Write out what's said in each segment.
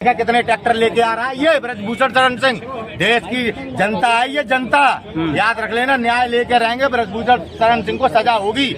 कितने ट्रैक्टर लेके आ रहा है ये ब्रजभूषण शरण सिंह। देश की जनता है ये जनता, याद रख लेना। न्याय लेके रहेंगे, ब्रजभूषण शरण सिंह को सजा होगी,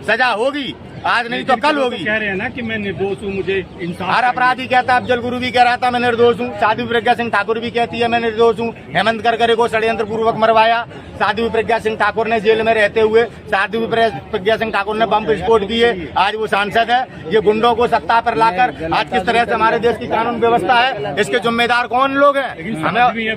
सजा होगी। आज नहीं तो कल होगी। कह रहे हैं ना कि मैं निर्दोष हूँ, मुझे इंसाफ। हर अपराधी कहता है, अफजल गुरु भी कह रहा था मैं निर्दोष हूँ, साध्वी प्रज्ञा सिंह ठाकुर भी कहती है मैं निर्दोष हूँ। हेमंत करकरे को षड्यंत्र पूर्वक मरवाया, साध्वी प्रज्ञा सिंह ठाकुर ने जेल में रहते हुए, साध्वी प्रज्ञा सिंह ठाकुर ने बम विस्फोट किए, आज वो सांसद है। ये गुंडों को सत्ता पर लाकर आज किस तरह से हमारे देश की कानून व्यवस्था है, इसके जिम्मेदार कौन लोग हैं? हमें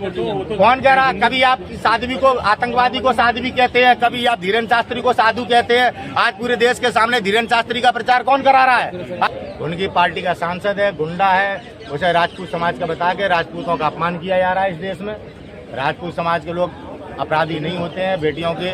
कौन कह रहा? कभी आप साध्वी को आतंकवादी को साध्वी कहते हैं, कभी आप धीरेन्द्र शास्त्री को साधु कहते हैं। आज पूरे देश के सामने धीरेन्द्र शास्त्री का प्रचार कौन करा रहा है? उनकी पार्टी का सांसद है, गुंडा है, उसे राजपूत समाज का बता के राजपूतों का अपमान किया जा रहा है इस देश में। राजपूत समाज के लोग अपराधी नहीं होते हैं, बेटियों के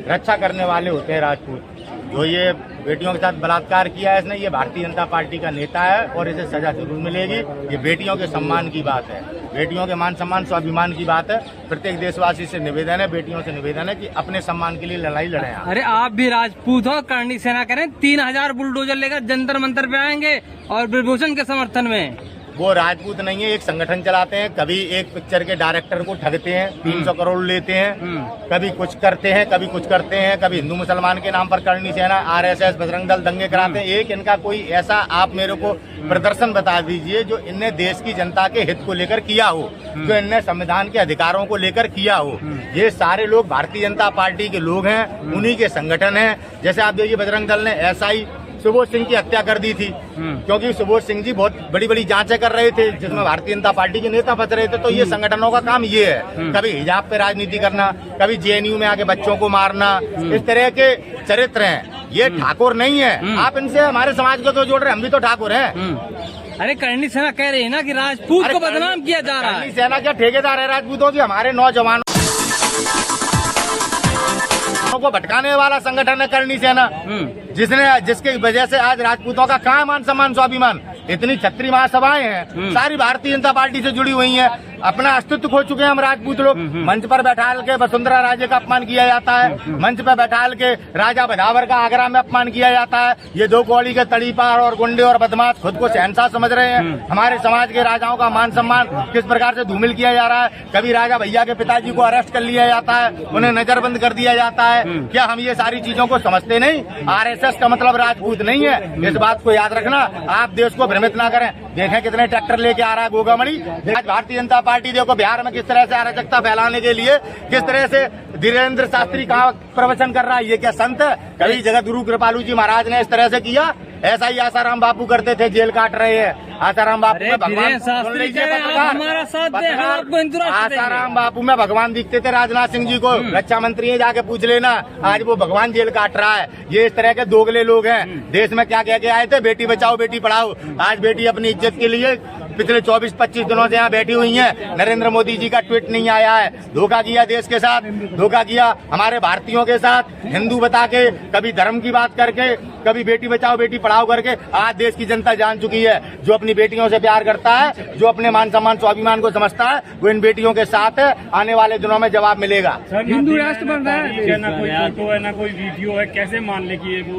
रक्षा करने वाले होते हैं राजपूत। जो ये बेटियों के साथ बलात्कार किया है इसने, ये भारतीय जनता पार्टी का नेता है और इसे सजा जरूर मिलेगी। ये बेटियों के सम्मान की बात है, बेटियों के मान सम्मान स्वाभिमान की बात है। प्रत्येक देशवासी से निवेदन है, बेटियों से निवेदन है कि अपने सम्मान के लिए लड़ाई लड़ें। अरे आप भी राजपूत हो, करणी सेना करें, 3000 बुलडोजर लेकर जंतर मंतर पे आएंगे और ब्रजभूषण के समर्थन में। वो राजपूत नहीं है, एक संगठन चलाते हैं। कभी एक पिक्चर के डायरेक्टर को ठगते हैं, 300 करोड़ लेते हैं, कभी कुछ करते हैं, कभी कुछ करते हैं, कभी हिंदू मुसलमान के नाम पर करणी सेना, RSS, बजरंग दल दंगे कराते हैं। एक इनका कोई ऐसा आप मेरे को प्रदर्शन बता दीजिए जो इनने देश की जनता के हित को लेकर किया हो, जो इनने संविधान के अधिकारों को लेकर किया हो। ये सारे लोग भारतीय जनता पार्टी के लोग हैं, उन्हीं के संगठन हैं। जैसे आप देखिए बजरंग दल ने SI सुबोध सिंह की हत्या कर दी थी, क्योंकि सुबोध सिंह जी बहुत बड़ी बड़ी जांचें कर रहे थे जिसमें भारतीय जनता पार्टी के नेता फंस रहे थे। तो ये संगठनों का काम ये है, कभी हिजाब पे राजनीति करना, कभी JNU में आके बच्चों को मारना, इस तरह के चरित्र हैं। ये ठाकुर नहीं है। आप इनसे हमारे समाज को तो जोड़ रहे हैं, हम भी तो ठाकुर हैं। अरे करणी सेना कह रही है ना कि राजपूत को बदनाम किया जा रहा है। करणी सेना क्या ठेकेदार है राजपूतों की? हमारे नौजवानों को भटकाने वाला संगठन है करणी सेना, जिसकी वजह से आज राजपूतों का कहाँ मान सम्मान स्वाभिमान? इतनी छत्री महासभाएं हैं, सारी भारतीय जनता पार्टी से जुड़ी हुई हैं। अपना अस्तित्व खो चुके हैं हम राजपूत लोग। मंच पर बैठाल के वसुंधरा राजे का अपमान किया जाता है, मंच पर बैठाल के राजा भदावर का आगरा में अपमान किया जाता है। ये दो कौड़ी के तड़ीपार और गुंडे और बदमाश खुद को शहंशाह समझ रहे हैं। हमारे समाज के राजाओं का मान सम्मान किस प्रकार से धूमिल किया जा रहा है। कभी राजा भैया के पिताजी को अरेस्ट कर लिया जाता है, उन्हें नजरबंद कर दिया जाता है। क्या हम ये सारी चीजों को समझते नहीं? RSS का मतलब राजपूत नहीं है, इस बात को याद रखना। आप देश को भ्रमित ना करें। देखें कितने ट्रैक्टर लेके आ रहा है गोगामणि। आज भारतीय जनता पार्टी देखो बिहार में किस तरह से अराजकता फैलाने के लिए किस तरह से धीरेन्द्र शास्त्री का प्रवचन कर रहा है। ये क्या संत है? कभी जगत गुरु कृपालू जी महाराज ने इस तरह से किया? ऐसा ही आसाराम बापू करते थे, जेल काट रहे हैं। आसाराम बापू में भगवान, सुन लीजिए आसाराम बापू में भगवान दिखते थे राजनाथ सिंह जी को, रक्षा मंत्री है, जाके पूछ लेना। आज वो भगवान जेल काट रहा है। ये इस तरह के दोगले लोग हैं। देश में क्या कह के आए थे? बेटी बचाओ बेटी पढ़ाओ। आज बेटी अपनी इज्जत के लिए पिछले 24-25 दिनों से यहाँ बैठी हुई हैं। नरेंद्र मोदी जी का ट्वीट नहीं आया है। धोखा किया देश के साथ, धोखा किया हमारे भारतीयों के साथ, हिंदू बता के, कभी धर्म की बात करके, कभी बेटी बचाओ बेटी पढ़ाओ करके। आज देश की जनता जान चुकी है, जो अपनी बेटियों से प्यार करता है, जो अपने मान सम्मान स्वाभिमान को समझता है, वो इन बेटियों के साथ है। आने वाले दिनों में जवाब मिलेगा। हिंदू राष्ट्र बन रहा है, ना कोई फोटो है ना कोई वीडियो है, कैसे मान ले कि वो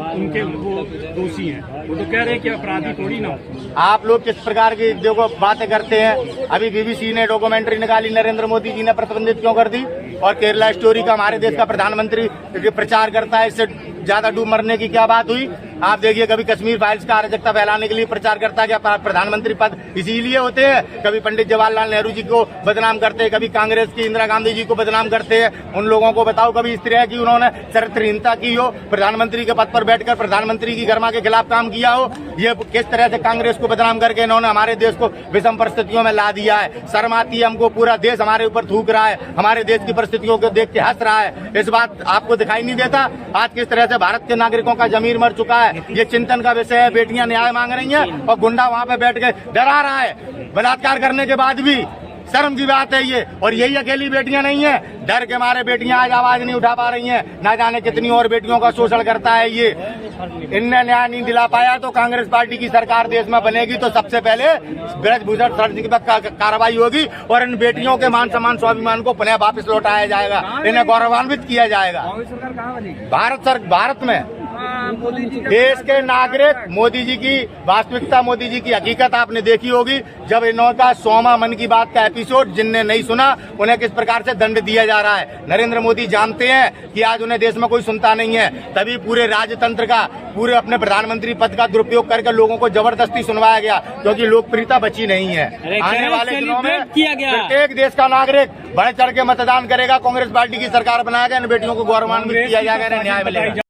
उनके वो दोषी हैं? वो तो कह रहे हैं कि अपराधी थोड़ी ना। आप लोग किस प्रकार की देखो बातें करते हैं। अभी BBC ने डॉक्यूमेंट्री निकाली, नरेंद्र मोदी जी ने प्रतिबंधित क्यों कर दी? और केरला स्टोरी का हमारे देश का प्रधानमंत्री प्रचार करता है, इससे ज्यादा डूब मरने की क्या बात हुई? आप देखिए, कभी कश्मीर फाइल्स का अराजकता फैलाने के लिए प्रचार करता है। क्या प्रधानमंत्री पद इसीलिए होते हैं? कभी पंडित जवाहरलाल नेहरू जी को बदनाम करते हैं, कभी कांग्रेस की इंदिरा गांधी जी को बदनाम करते हैं। उन लोगों को बताओ कभी इस तरह की उन्होंने चरित्रहीनता की हो, प्रधानमंत्री के पद पर बैठकर प्रधानमंत्री की गरिमा के खिलाफ काम किया हो? ये किस तरह से कांग्रेस को बदनाम करके इन्होंने हमारे देश को विषम परिस्थितियों में ला दिया है। शर्म आती है हमको, पूरा देश हमारे ऊपर थूक रहा है, हमारे देश की परिस्थितियों को देख के हंस रहा है। इस बात आपको दिखाई नहीं देता? आज किस तरह से भारत के नागरिकों का जमीर मर चुका है, ये चिंतन का विषय है। बेटियां न्याय मांग रही हैं और गुंडा वहां पे बैठ के डरा रहा है। बलात्कार करने के बाद भी शर्म की बात है ये। और यही अकेली बेटियां नहीं है, डर के मारे बेटियां आज आवाज नहीं उठा पा रही हैं। ना जाने कितनी और बेटियों का शोषण करता है ये। इनने न्याय नहीं दिला पाया तो कांग्रेस पार्टी की सरकार देश में बनेगी तो सबसे पहले ब्रजभूषण शरण सिंह पर कार्रवाई होगी और इन बेटियों के मान सम्मान स्वाभिमान को पुनः वापस लौटाया जाएगा, इन्हें गौरवान्वित किया जाएगा। भारत में देश के नागरिक मोदी जी की वास्तविकता, मोदी जी की हकीकत आपने देखी होगी। जब इनका 100वां मन की बात का एपिसोड जिनने नहीं सुना उन्हें किस प्रकार से दंड दिया जा रहा है। नरेंद्र मोदी जानते हैं कि आज उन्हें देश में कोई सुनता नहीं है, तभी पूरे राजतंत्र का, पूरे अपने प्रधानमंत्री पद का दुरुपयोग करके लोगों को जबरदस्ती सुनवाया गया, क्योंकि लोकप्रियता बची नहीं है। आने वाले दिनों में प्रत्येक देश का नागरिक बढ़ चढ़ के मतदान करेगा, कांग्रेस पार्टी की सरकार बनाएगा, इन बेटियों को गौरवान्वित किया जाएगा, न्याय मिलेगा।